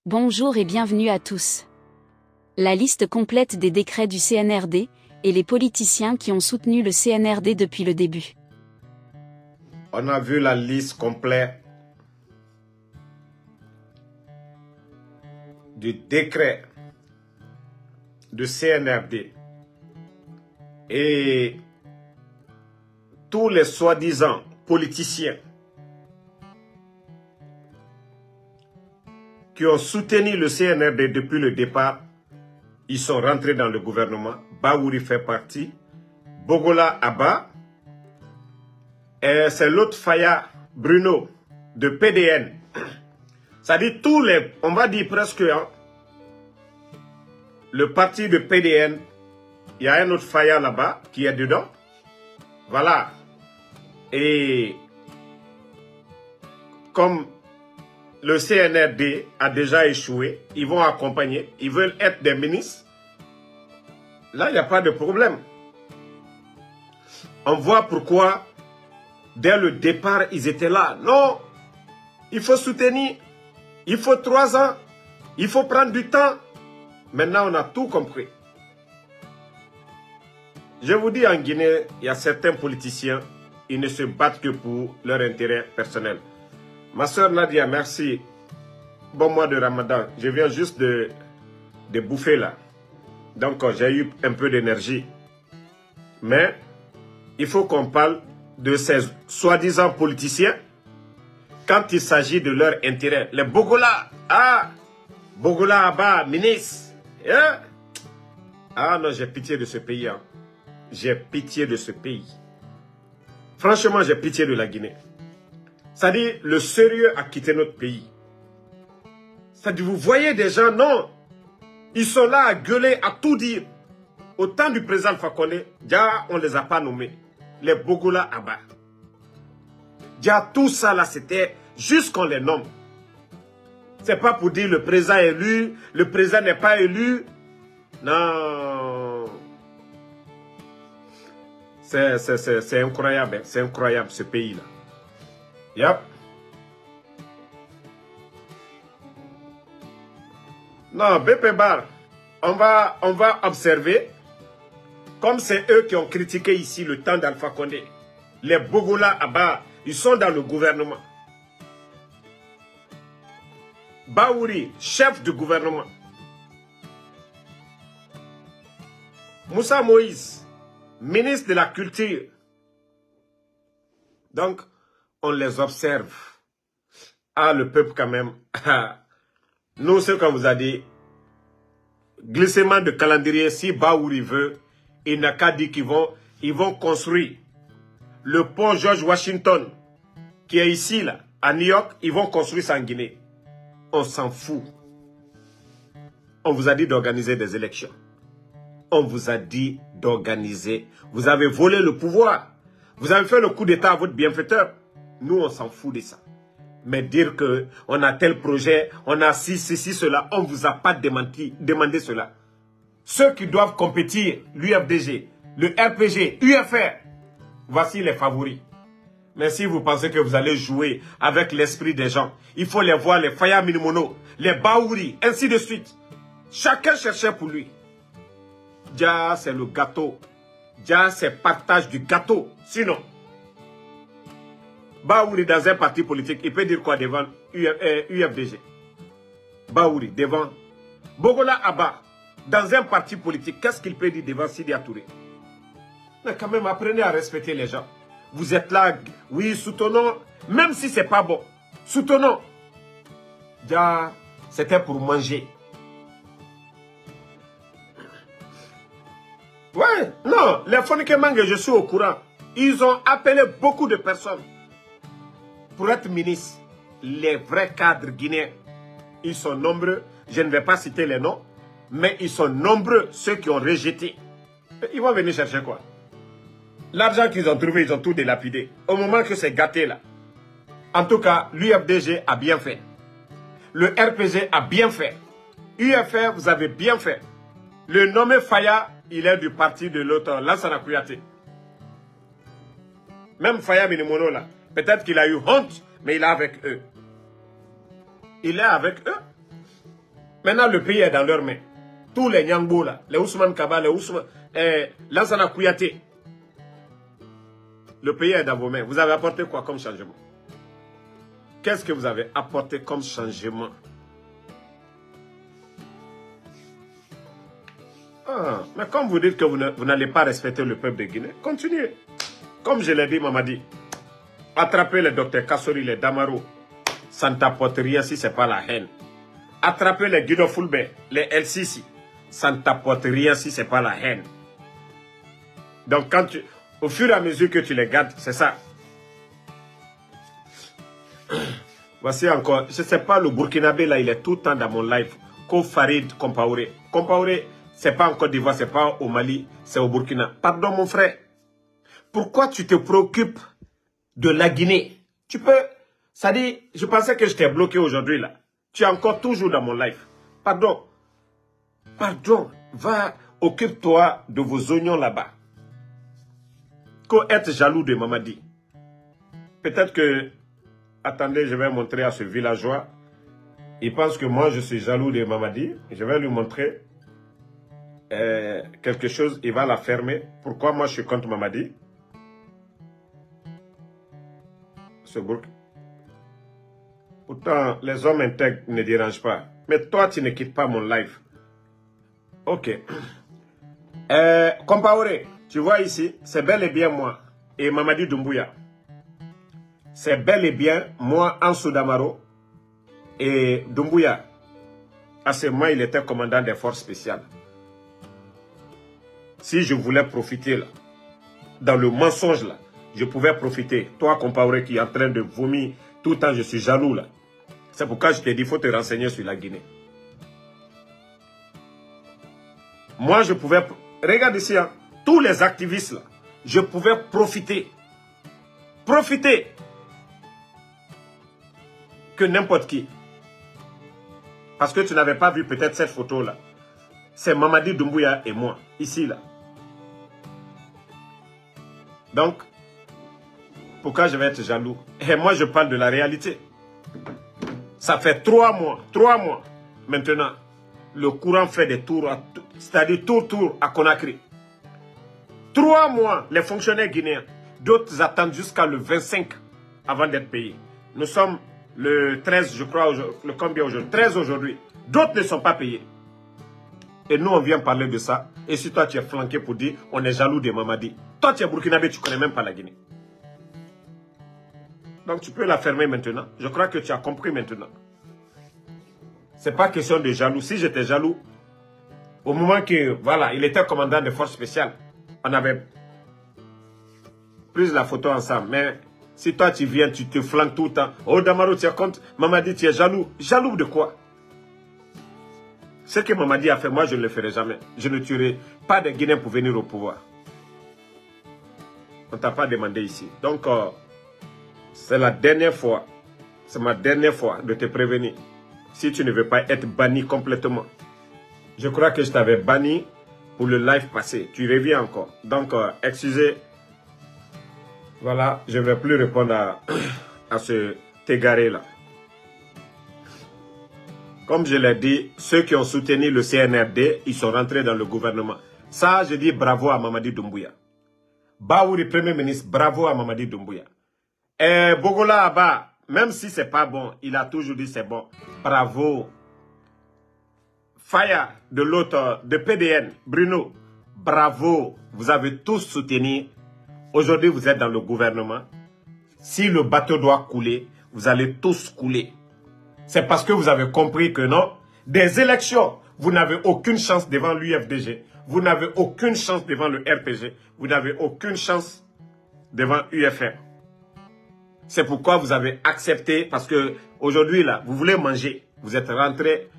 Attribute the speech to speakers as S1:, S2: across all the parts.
S1: Bonjour et bienvenue à tous. La liste complète des décrets du CNRD, et les politiciens qui ont soutenu le CNRD depuis le début.
S2: On a vu la liste complète du décret du CNRD et tous les soi-disant politiciens qui ont soutenu le CNRD depuis le départ, ils sont rentrés dans le gouvernement. Baouri fait partie, Bogola Abba, et c'est l'autre Faya Bruno de PDN. Ça dit tous les, on va dire presque, hein, le parti de PDN, il y a un autre Faya là-bas qui est dedans. Voilà. Et comme le CNRD a déjà échoué, ils vont accompagner, ils veulent être des ministres. Là, il n'y a pas de problème. On voit pourquoi, dès le départ, ils étaient là. Non, il faut soutenir, il faut 3 ans, il faut prendre du temps. Maintenant, on a tout compris. Je vous dis, en Guinée, il y a certains politiciens, ils ne se battent que pour leur intérêt personnel. Ma soeur Nadia, merci. Bon mois de Ramadan. Je viens juste de bouffer là. Donc, j'ai eu un peu d'énergie. Mais, il faut qu'on parle de ces soi-disant politiciens quand il s'agit de leur intérêt. Les Bogola, Bogola Abba, ministre. Hein? Ah non, j'ai pitié de ce pays. Hein. J'ai pitié de ce pays. Franchement, j'ai pitié de la Guinée. Ça dit, le sérieux a quitté notre pays. Ça dit, vous voyez des gens, non. Ils sont là à gueuler, à tout dire. Au temps du président Alpha Condé, déjà, on ne les a pas nommés. Les Bogola Abba. Déjà, tout ça là, c'était juste qu'on les nomme. C'est pas pour dire le président est élu, le président n'est pas élu. Non. C'est incroyable, hein. C'est incroyable ce pays-là. Yep. Non, BP Bar, on va observer, comme c'est eux qui ont critiqué ici le temps d'Alpha Condé, les Bogola Abba, ils sont dans le gouvernement. Baouri, chef du gouvernement. Moussa Moïse, ministre de la Culture. Donc, on les observe. Ah, le peuple quand même. Nous, ce qu'on vous a dit, glissement de calendrier, si Baouri veut, il n'a qu'à dire qu'ils vont construire le pont George Washington, qui est ici, là, à New York, ils vont construire ça en Guinée. On s'en fout. On vous a dit d'organiser des élections. On vous a dit d'organiser. Vous avez volé le pouvoir. Vous avez fait le coup d'État à votre bienfaiteur. Nous, on s'en fout de ça. Mais dire qu'on a tel projet, on a ceci, cela, on ne vous a pas demandé cela. Ceux qui doivent compétir, l'UFDG, le RPG, UFR, voici les favoris. Mais si vous pensez que vous allez jouer avec l'esprit des gens, il faut les voir, les Faya Minimono, les Baouri, ainsi de suite. Chacun cherchait pour lui. Déjà, c'est le gâteau. Déjà, c'est partage du gâteau. Sinon, Baouri dans un parti politique, il peut dire quoi devant UFDG? Baouri devant Bogola Abba dans un parti politique, qu'est-ce qu'il peut dire devant Sidi Touré? Mais quand même, apprenez à respecter les gens. Vous êtes là, oui, soutenons, même si c'est pas bon, soutenons. Déjà, c'était pour manger. Ouais, non, les Fonikemangue, je suis au courant. Ils ont appelé beaucoup de personnes pour être ministres. Les vrais cadres guinéens, ils sont nombreux. Je ne vais pas citer les noms, mais ils sont nombreux, ceux qui ont rejeté. Ils vont venir chercher quoi? L'argent qu'ils ont trouvé, ils ont tout délapidé. Au moment que c'est gâté là. En tout cas, l'UFDG a bien fait. Le RPG a bien fait. UFR, vous avez bien fait. Le nommé Faya, il est du parti de l'autre, Lansana Kouyaté. Même Faya Minimono là, peut-être qu'il a eu honte, mais il est avec eux. Il est avec eux. Maintenant, le pays est dans leurs mains. Tous les Nyangbo, là, les Ousmane Kaba, les Ousmane, Lansana Kouyaté. Le pays est dans vos mains. Vous avez apporté quoi comme changement? Qu'est-ce que vous avez apporté comme changement? Ah, mais comme vous dites que vous n'allez pas respecter le peuple de Guinée, continuez. Comme je l'ai dit, Mamadi, attrapez les docteurs Kassori, les Damaro, ça ne t'apporte rien si ce n'est pas la haine. Attrapez les Guido Fulbe, les El-Sisi, ça ne t'apporte rien si ce n'est pas la haine. Donc, au fur et à mesure que tu les gardes, c'est ça. Voici encore, je ne sais pas, le Burkinabé, là, il est tout le temps dans mon live. Ko Farid Compaoré. Compaoré, ce n'est pas en Côte d'Ivoire, ce n'est pas au Mali, c'est au Burkina. Pardon, mon frère. Pourquoi tu te préoccupes de la Guinée? Tu peux... Ça dit, je pensais que je t'ai bloqué aujourd'hui, là. Tu es encore toujours dans mon live. Pardon. Pardon. Va, occupe-toi de vos oignons là-bas. Qu'au être jaloux de Mamadi. Peut-être que... Attendez, je vais montrer à ce villageois. Il pense que moi, je suis jaloux de Mamadi. Je vais lui montrer quelque chose. Il va la fermer. Pourquoi moi, je suis contre Mamadi? Ce bouc. Pourtant, les hommes intègres ne dérangent pas. Mais toi, tu ne quittes pas mon live. Ok. Compaoré, tu vois ici, c'est bel et bien moi et Mamadi Doumbouya. C'est bel et bien moi, Ansou Damaro et Doumbouya. À ce moment, il était commandant des forces spéciales. Si je voulais profiter là, dans le mensonge là, je pouvais profiter. Toi, Compaoré, qui est en train de vomir tout le temps, je suis jaloux là. C'est pourquoi je t'ai dit, il faut te renseigner sur la Guinée. Moi, je pouvais... Regarde ici, hein, tous les activistes là, je pouvais profiter. Profiter. Que n'importe qui. Parce que tu n'avais pas vu peut-être cette photo là. C'est Mamadi Doumbouya et moi, ici là. Donc, pourquoi je vais être jaloux? Et moi, je parle de la réalité. Ça fait 3 mois, maintenant, le courant fait des tours, c'est-à-dire tour à Conakry. 3 mois, les fonctionnaires guinéens, d'autres attendent jusqu'à le 25 avant d'être payés. Nous sommes le 13, je crois, le combien aujourd'hui? 13 aujourd'hui. D'autres ne sont pas payés. Et nous, on vient parler de ça. Et si toi, tu es flanqué pour dire, on est jaloux de Mamadi. Toi, tu es burkinabé, tu ne connais même pas la Guinée. Donc, tu peux la fermer maintenant. Je crois que tu as compris maintenant. Ce n'est pas question de jaloux. Si j'étais jaloux, au moment que, voilà, il était commandant des forces spéciales, on avait pris la photo ensemble. Mais si toi, tu viens, tu te flanques tout le temps. Oh, Damaro, tu es contre Mamadi, tu es jaloux. Jaloux de quoi? Ce que Mamadi a fait, moi, je ne le ferai jamais. Je ne tuerai pas de Guinéens pour venir au pouvoir. On ne t'a pas demandé ici. Donc, c'est la dernière fois. C'est ma dernière fois de te prévenir. Si tu ne veux pas être banni complètement. Je crois que je t'avais banni pour le live passé. Tu reviens encore. Donc, excusez. Voilà, je ne vais plus répondre à ce égaré là. Comme je l'ai dit, ceux qui ont soutenu le CNRD, ils sont rentrés dans le gouvernement. Ça, je dis bravo à Mamadi Doumbouya. Baouri, Premier ministre, bravo à Mamadi Doumbouya. Et Bogola Abba, même si c'est pas bon, il a toujours dit c'est bon. Bravo. Faya, de l'autre, de PDN, Bruno, bravo. Vous avez tous soutenu. Aujourd'hui, vous êtes dans le gouvernement. Si le bateau doit couler, vous allez tous couler. C'est parce que vous avez compris que non, des élections, vous n'avez aucune chance devant l'UFDG. Vous n'avez aucune chance devant le RPG. Vous n'avez aucune chance devant UFR. C'est pourquoi vous avez accepté, parce que aujourd'hui, là, vous voulez manger. Vous êtes rentré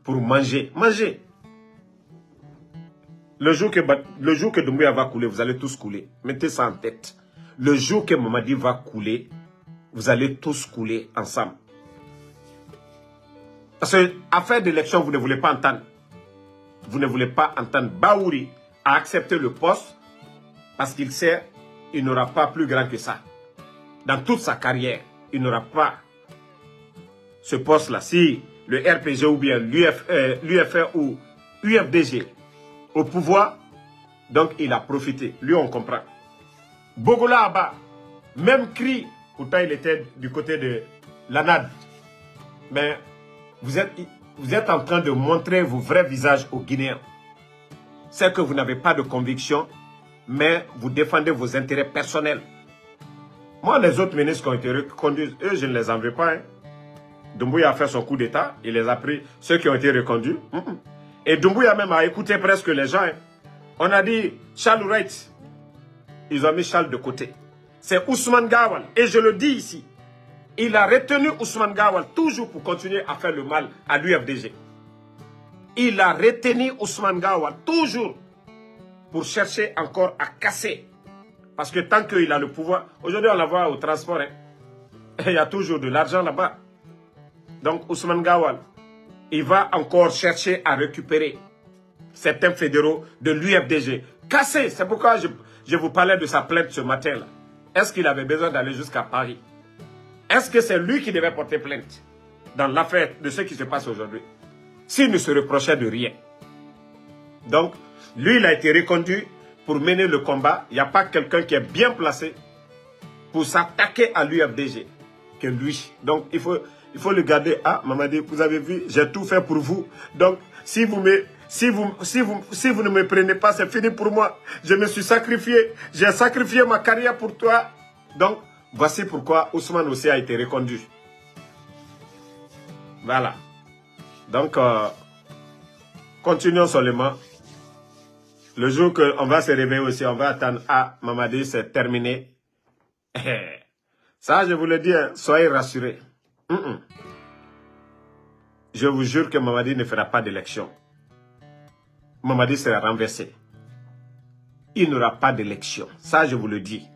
S2: pour manger. Manger. Le jour que Doumbouya va couler, vous allez tous couler. Mettez ça en tête. Le jour que Mamadi va couler, vous allez tous couler ensemble. Parce que affaire d'élection, vous ne voulez pas entendre. Vous ne voulez pas entendre. Baouri a accepté le poste parce qu'il sait qu'il n'aura pas plus grand que ça. Dans toute sa carrière, il n'aura pas ce poste-là. Si le RPG ou bien l'UFR ou UFDG au pouvoir, donc il a profité. Lui, on comprend. Bogola Abba, même cri, pourtant il était du côté de l'ANAD. Mais vous êtes en train de montrer vos vrais visages aux Guinéens. C'est que vous n'avez pas de conviction, mais vous défendez vos intérêts personnels. Moi, les autres ministres qui ont été reconduits, eux, je ne les en veux pas. Hein. Doumbouya a fait son coup d'État, il les a pris, ceux qui ont été reconduits. Et Doumbouya même a écouté presque les gens. Hein. On a dit Charles Wright, ils ont mis Charles de côté. C'est Ousmane Gawal, et je le dis ici, il a retenu Ousmane Gawal toujours pour continuer à faire le mal à l'UFDG. Il a retenu Ousmane Gawal toujours pour chercher encore à casser. Parce que tant qu'il a le pouvoir, aujourd'hui on la voit au transport, hein, il y a toujours de l'argent là-bas. Donc Ousmane Gawal, il va encore chercher à récupérer certains fédéraux de l'UFDG. Casser, c'est pourquoi je vous parlais de sa plainte ce matin-là. Est-ce qu'il avait besoin d'aller jusqu'à Paris? Est-ce que c'est lui qui devait porter plainte dans l'affaire de ce qui se passe aujourd'hui? S'il ne se reprochait de rien. Donc, lui, il a été reconduit pour mener le combat. Il n'y a pas quelqu'un qui est bien placé pour s'attaquer à l'UFDG que lui. Donc, il faut le garder. Ah, Mamadi, vous avez vu, j'ai tout fait pour vous. Donc, si vous ne me prenez pas, c'est fini pour moi. Je me suis sacrifié. J'ai sacrifié ma carrière pour toi. Donc, voici pourquoi Ousmane aussi a été reconduit. Voilà. Donc, continuons seulement. Le jour qu'on va se réveiller aussi, on va attendre. Ah, Mamadi, c'est terminé. Ça, je vous le dis, hein, soyez rassurés. Je vous jure que Mamadi ne fera pas d'élection. Mamadi sera renversé. Il n'aura pas d'élection. Ça, je vous le dis.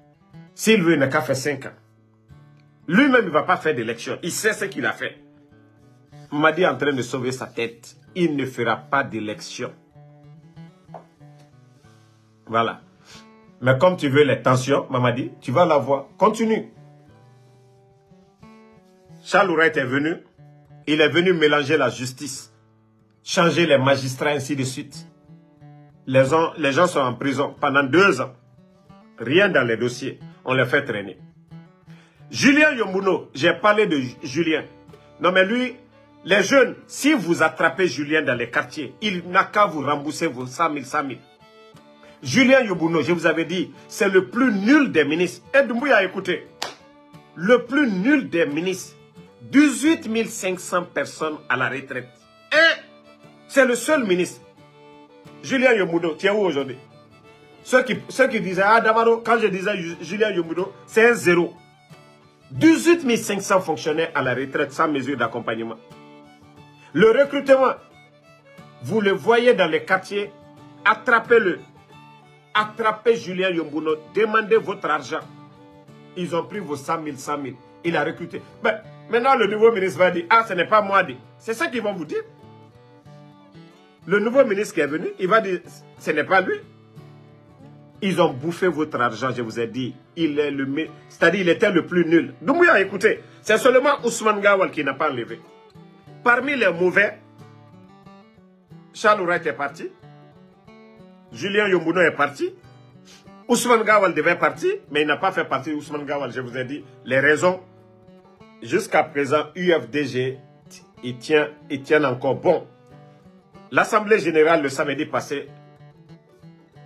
S2: S'il veut, il n'a qu'à faire 5 ans. Lui-même, il ne va pas faire d'élection. Il sait ce qu'il a fait. Mamadi est en train de sauver sa tête. Il ne fera pas d'élection. Voilà. Mais comme tu veux les tensions, Mamadi, tu vas la voir. Continue. Charles Wright est venu. Il est venu mélanger la justice, changer les magistrats, ainsi de suite. Les gens sont en prison pendant 2 ans. Rien dans les dossiers. On les fait traîner. Julien Yombuno, j'ai parlé de Julien. Non mais lui, les jeunes, si vous attrapez Julien dans les quartiers, il n'a qu'à vous rembourser vos 100 000, 100 000. Julien Yombuno, je vous avais dit, c'est le plus nul des ministres. Et Doumbouya, écoutez, le plus nul des ministres. 18 500 personnes à la retraite. Et c'est le seul ministre. Julien Yombuno, tu es où aujourd'hui? Ceux qui disaient, ah Damaro, quand je disais Julien Yombuno, c'est un 0. 18 500 fonctionnaires à la retraite sans mesure d'accompagnement. Le recrutement, vous le voyez dans les quartiers, attrapez-le. Attrapez Julien Yombuno, demandez votre argent. Ils ont pris vos 100 000, 100 000. Il a recruté. Mais maintenant, le nouveau ministre va dire, ah, ce n'est pas moi. C'est ça qu'ils vont vous dire. Le nouveau ministre qui est venu, il va dire, ce n'est pas lui. Ils ont bouffé votre argent, je vous ai dit. C'est-à-dire, il était le plus nul. Doumbouya, écoutez, c'est seulement Ousmane Gawal qui n'a pas enlevé. Parmi les mauvais, Charles Wright est parti. Julien Yombuno est parti. Ousmane Gawal devait partir, mais il n'a pas fait partie Ousmane Gawal. Je vous ai dit les raisons. Jusqu'à présent, UFDG, il tient encore bon. L'Assemblée générale, le samedi passé,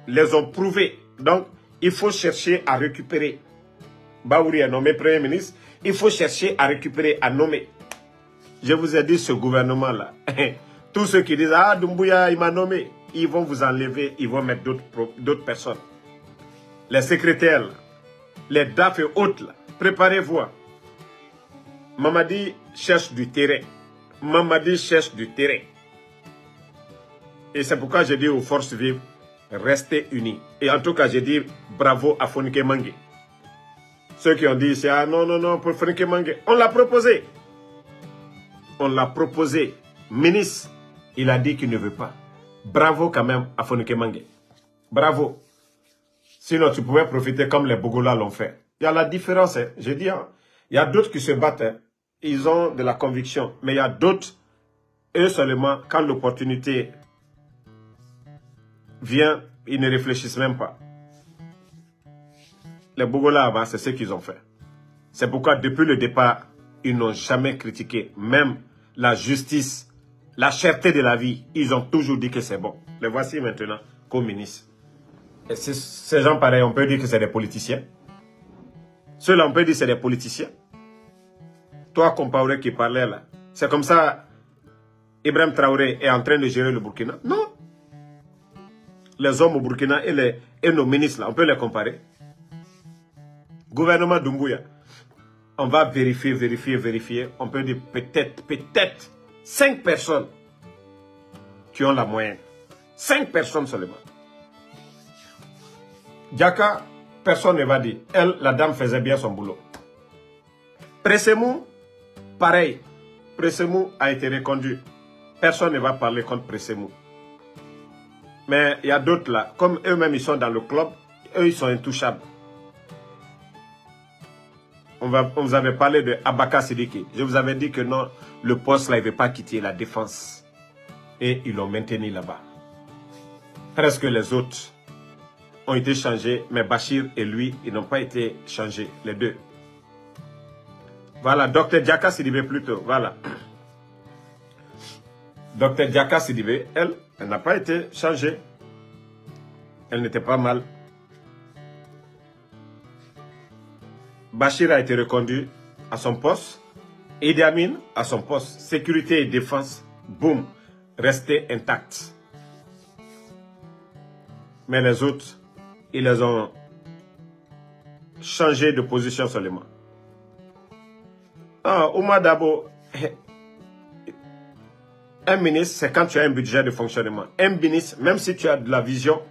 S2: les ont prouvés. Donc, il faut chercher à récupérer. Baouri est nommé Premier ministre. Il faut chercher à récupérer, à nommer. Je vous ai dit, ce gouvernement-là, tous ceux qui disent, ah, Doumbouya, il m'a nommé, ils vont vous enlever, ils vont mettre d'autres personnes. Les secrétaires, les DAF et autres, préparez-vous. Mamadi cherche du terrain. Mamadi cherche du terrain. Et c'est pourquoi je dis aux forces vives, restez unis. Et en tout cas, je dis bravo à Fonike Mangue. Ceux qui ont dit, ah non, non, non, pour Fonike Mangue, on l'a proposé. On l'a proposé. Ministre, il a dit qu'il ne veut pas. Bravo quand même à Fonike Mangue. Bravo. Sinon, tu pouvais profiter comme les Bogola l'ont fait. Il y a la différence, hein. J'ai dit, hein. Il y a d'autres qui se battent. Hein. Ils ont de la conviction. Mais il y a d'autres, eux seulement, quand l'opportunité vient, ils ne réfléchissent même pas. Les Bogola, c'est ce qu'ils ont fait. C'est pourquoi, depuis le départ, ils n'ont jamais critiqué, même la justice, la cherté de la vie. Ils ont toujours dit que c'est bon. Les voici maintenant comme ministres. Et ces gens pareils, on peut dire que c'est des politiciens. Ceux-là, on peut dire que c'est des politiciens. Toi, Compaoré qui parlait là, c'est comme ça, Ibrahim Traoré est en train de gérer le Burkina? Non. Les hommes au Burkina et nos ministres, là, on peut les comparer. Gouvernement Doumbouya, on va vérifier. On peut dire peut-être 5 personnes qui ont la moyenne. 5 personnes seulement. Diaka, personne ne va dire. Elle, la dame faisait bien son boulot. Pressemou, pareil. Pressemou a été reconduit. Personne ne va parler contre Pressemou. Mais il y a d'autres là, comme eux-mêmes ils sont dans le club, eux ils sont intouchables. On vous avait parlé de Abaka Sidiki. Je vous avais dit que non, le poste là, il ne veut pas quitter la défense. Et ils l'ont maintenu là-bas. Presque les autres ont été changés, mais Bachir et lui, ils n'ont pas été changés, les deux. Voilà, Dr Diaka Sidibé plutôt, voilà. Dr Diaka Sidibé, elle n'a pas été changée. Elle n'était pas mal. Bachir a été reconduit à son poste. Idi Amin à son poste. Sécurité et défense, boum, resté intact. Mais les autres, ils les ont changé de position seulement. Ah, Oumar Dabo, un ministre, c'est quand tu as un budget de fonctionnement. Un ministre, même si tu as de la vision,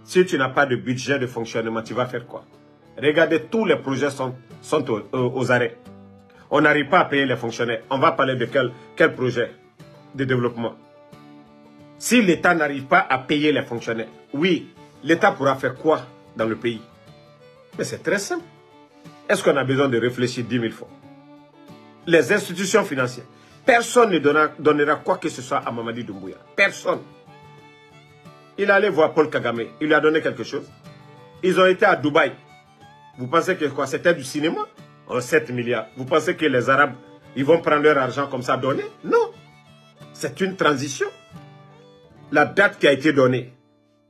S2: si tu n'as pas de budget de fonctionnement, tu vas faire quoi? Regardez, tous les projets sont aux arrêts. On n'arrive pas à payer les fonctionnaires. On va parler de quel projet de développement? Si l'État n'arrive pas à payer les fonctionnaires, oui, l'État pourra faire quoi dans le pays? Mais c'est très simple. Est-ce qu'on a besoin de réfléchir 10 000 fois? Les institutions financières, personne ne donnera quoi que ce soit à Mamadi Doumbouya. Personne. Il allait voir Paul Kagame, il lui a donné quelque chose. Ils ont été à Dubaï. Vous pensez que quoi? C'était du cinéma? Oh, 7 milliards. Vous pensez que les Arabes, ils vont prendre leur argent comme ça donné? Non. C'est une transition. La date qui a été donnée,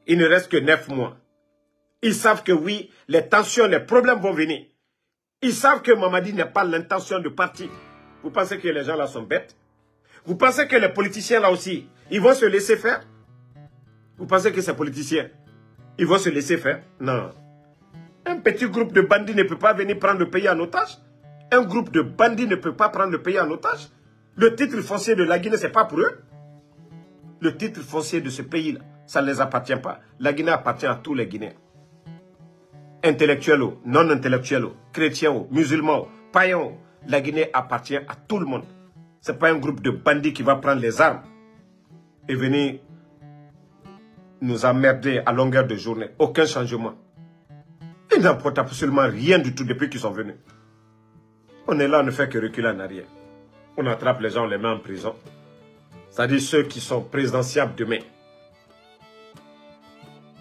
S2: il ne reste que 9 mois. Ils savent que oui, les tensions, les problèmes vont venir. Ils savent que Mamadi n'a pas l'intention de partir. Vous pensez que les gens là sont bêtes? Vous pensez que les politiciens là aussi, ils vont se laisser faire? Vous pensez que ces politiciens, ils vont se laisser faire? Non. Un petit groupe de bandits ne peut pas venir prendre le pays en otage. Un groupe de bandits ne peut pas prendre le pays en otage. Le titre foncier de la Guinée, ce n'est pas pour eux. Le titre foncier de ce pays-là, ça ne les appartient pas. La Guinée appartient à tous les Guinéens. Intellectuels, non intellectuels, chrétiens, musulmans, païens. La Guinée appartient à tout le monde. Ce n'est pas un groupe de bandits qui va prendre les armes et venir nous emmerder à longueur de journée. Aucun changement. Ils n'apportent absolument rien du tout depuis qu'ils sont venus. On est là, on ne fait que reculer en arrière. On attrape les gens, on les met en prison. C'est-à-dire ceux qui sont présidentiables demain.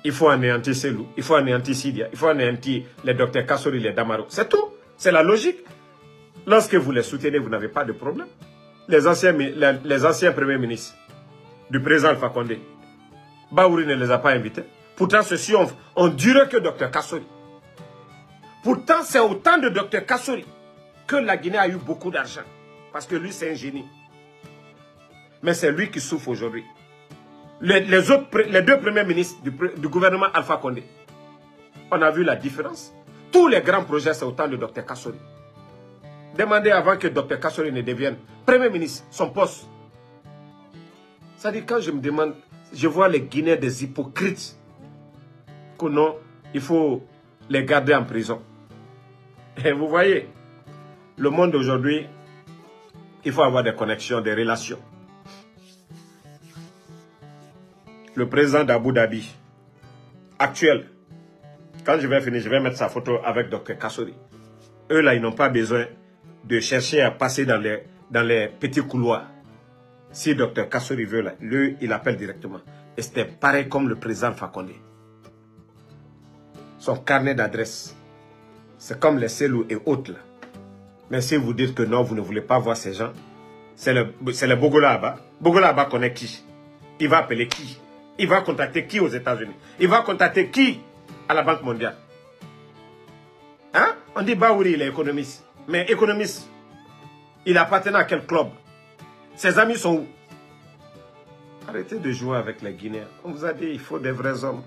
S2: Il faut anéantir Selou, il faut anéantir Sidia, il faut anéantir les docteurs Kassori, les Damaro. C'est tout. C'est la logique. Lorsque vous les soutenez, vous n'avez pas de problème. Les anciens premiers ministres du président Alpha Condé, Baouri ne les a pas invités. Pourtant, ceux-ci ont duré que Dr Kassori. Pourtant, c'est au temps de Dr Kassori que la Guinée a eu beaucoup d'argent. Parce que lui, c'est un génie. Mais c'est lui qui souffre aujourd'hui. Les deux premiers ministres du gouvernement Alpha Condé, on a vu la différence. Tous les grands projets, c'est au temps de Dr Kassori. Demandez avant que Dr Kassori ne devienne Premier ministre, son poste. C'est-à-dire, quand je me demande, je vois les Guinéens des hypocrites, que non, il faut les garder en prison. Et vous voyez, le monde aujourd'hui, il faut avoir des connexions, des relations. Le président d'Abu Dhabi, actuel, quand je vais finir, je vais mettre sa photo avec Dr Kassori. Eux là, ils n'ont pas besoin de chercher à passer dans les petits couloirs. Si Dr Kassori veut, là, lui, il appelle directement. Et c'était pareil comme le président Fakonde. Son carnet d'adresse, c'est comme les Selou et autres là. Mais si vous dites que non, vous ne voulez pas voir ces gens, c'est le Bogola Abba. Bogola Abba connaît qui? Il va appeler qui? Il va contacter qui aux États-Unis? Il va contacter qui à la Banque mondiale? Hein? On dit Baouri, il est économiste. Mais économiste, il appartient à quel club? Ses amis sont où? Arrêtez de jouer avec les Guinéens. On vous a dit, il faut des vrais hommes.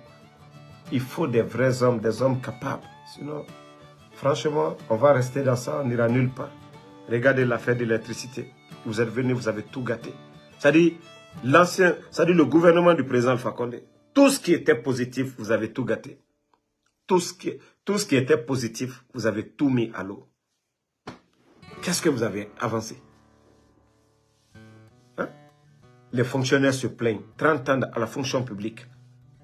S2: Il faut des vrais hommes, des hommes capables. Sinon, franchement, on va rester dans ça, on n'ira nulle part. Regardez l'affaire de l'électricité. Vous êtes venus, vous avez tout gâté. C'est-à-dire, le gouvernement du président Fakonde, tout ce qui était positif, vous avez tout gâté. Tout ce qui était positif, vous avez tout mis à l'eau. Qu'est-ce que vous avez avancé? Hein? Les fonctionnaires se plaignent. 30 ans à la fonction publique.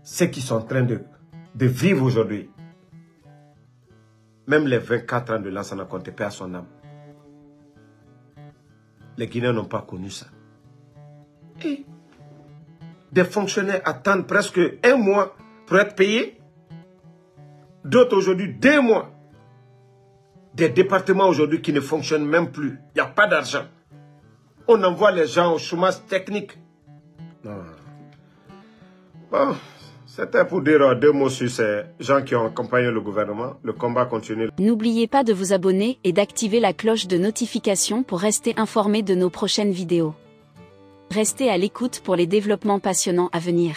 S2: Ceux qui sont en train de vivre aujourd'hui. Même les 24 ans de Lansana Conté, paix à son âme. Les Guinéens n'ont pas connu ça. Et des fonctionnaires attendent presque 1 mois pour être payés. D'autres aujourd'hui 2 mois. Des départements aujourd'hui qui ne fonctionnent même plus. Il n'y a pas d'argent. On envoie les gens au chômage technique. Non. Bon, c'était pour dire 2 mots sur ces gens qui ont accompagné le gouvernement. Le combat continue.
S1: N'oubliez pas de vous abonner et d'activer la cloche de notification pour rester informé de nos prochaines vidéos. Restez à l'écoute pour les développements passionnants à venir.